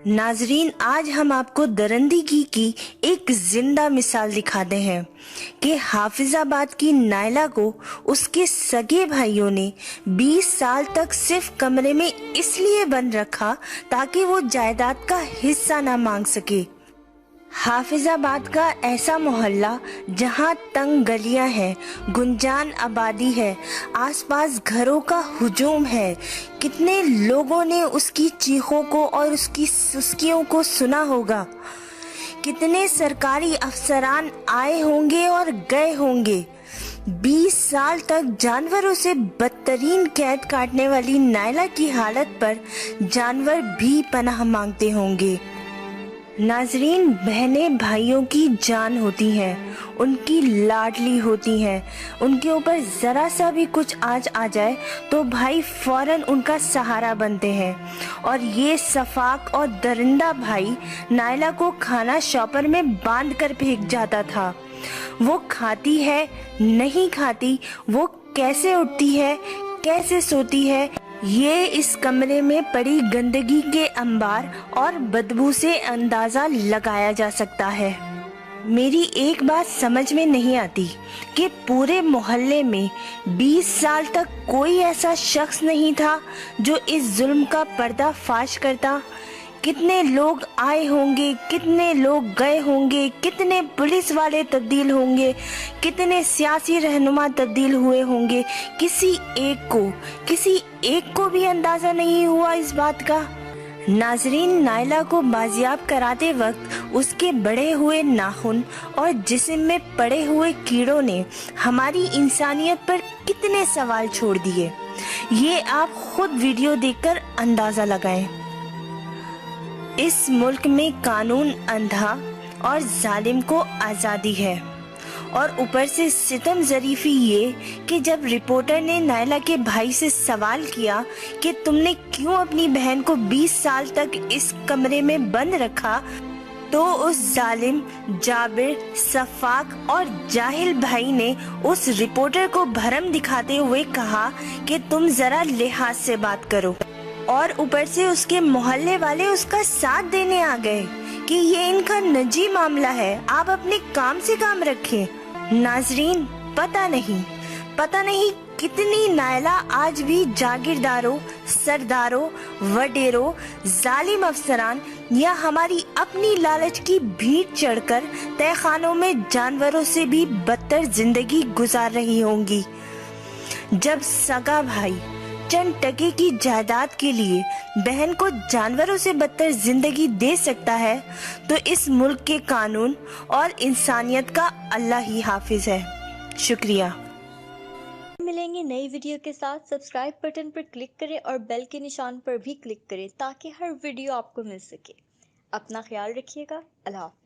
नाजरीन, आज हम आपको दरिंदगी की एक जिंदा मिसाल दिखाते हैं कि हाफिजाबाद की नायला को उसके सगे भाइयों ने 20 साल तक सिर्फ कमरे में इसलिए बंद रखा ताकि वो जायदाद का हिस्सा ना मांग सके। हाफिजाबाद का ऐसा मोहल्ला जहां तंग गलियां हैं, गुंजान आबादी है, आसपास घरों का हुजूम है। कितने लोगों ने उसकी चीखों को और उसकी सुस्कियों को सुना होगा। कितने सरकारी अफसरान आए होंगे और गए होंगे। 20 साल तक जानवरों से बदतरीन कैद काटने वाली नायला की हालत पर जानवर भी पनाह मांगते होंगे। नाजरीन, बहनें भाइयों की जान होती हैं, उनकी लाडली होती हैं। उनके ऊपर ज़रा सा भी कुछ आ जाए तो भाई फौरन उनका सहारा बनते हैं। और ये सफाक और दरिंदा भाई नायला को खाना शॉपर में बांध कर फेंक जाता था। वो खाती है, नहीं खाती, वो कैसे उठती है, कैसे सोती है, ये इस कमरे में पड़ी गंदगी के अंबार और बदबू से अंदाजा लगाया जा सकता है। मेरी एक बात समझ में नहीं आती कि पूरे मोहल्ले में 20 साल तक कोई ऐसा शख्स नहीं था जो इस जुल्म का पर्दाफाश करता। कितने लोग आए होंगे, कितने लोग गए होंगे, कितने पुलिस वाले तब्दील होंगे, कितने सियासी रहनुमा तब्दील हुए होंगे। किसी एक को भी अंदाजा नहीं हुआ इस बात का। नाजरीन, नायला को बाजियाब कराते वक्त उसके बढ़े हुए नाखून और जिस्म में पड़े हुए कीड़ों ने हमारी इंसानियत पर कितने सवाल छोड़ दिए, ये आप खुद वीडियो देखकर अंदाजा लगाएं। इस मुल्क में कानून अंधा और जालिम को आज़ादी है। और ऊपर से सितम ज़रीफ़ी ये कि जब रिपोर्टर ने नायला के भाई से सवाल किया कि तुमने क्यों अपनी बहन को 20 साल तक इस कमरे में बंद रखा, तो उस जालिम, जाबिर, सफाक और जाहिल भाई ने उस रिपोर्टर को भरम दिखाते हुए कहा कि तुम ज़रा लिहाज से बात करो। और ऊपर से उसके मोहल्ले वाले उसका साथ देने आ गए कि ये इनका निजी मामला है, आप अपने काम से काम रखें। नाजरीन, पता नहीं कितनी नायला आज भी जागीरदारों, सरदारों, वडेरों, जालिम अफसरान या हमारी अपनी लालच की भीड़ चढ़कर तहखानों में जानवरों से भी बदतर जिंदगी गुजार रही होंगी। जब सगा भाई चंद टके की जायदाद के लिए बहन को जानवरों से बदतर जिंदगी दे सकता है, तो इस मुल्क के कानून और इंसानियत का अल्लाह ही हाफिज है। शुक्रिया। मिलेंगे नई वीडियो के साथ। सब्सक्राइब बटन पर क्लिक करें और बेल के निशान पर भी क्लिक करें ताकि हर वीडियो आपको मिल सके। अपना ख्याल रखिएगा। अल्लाह हाफ़िज़।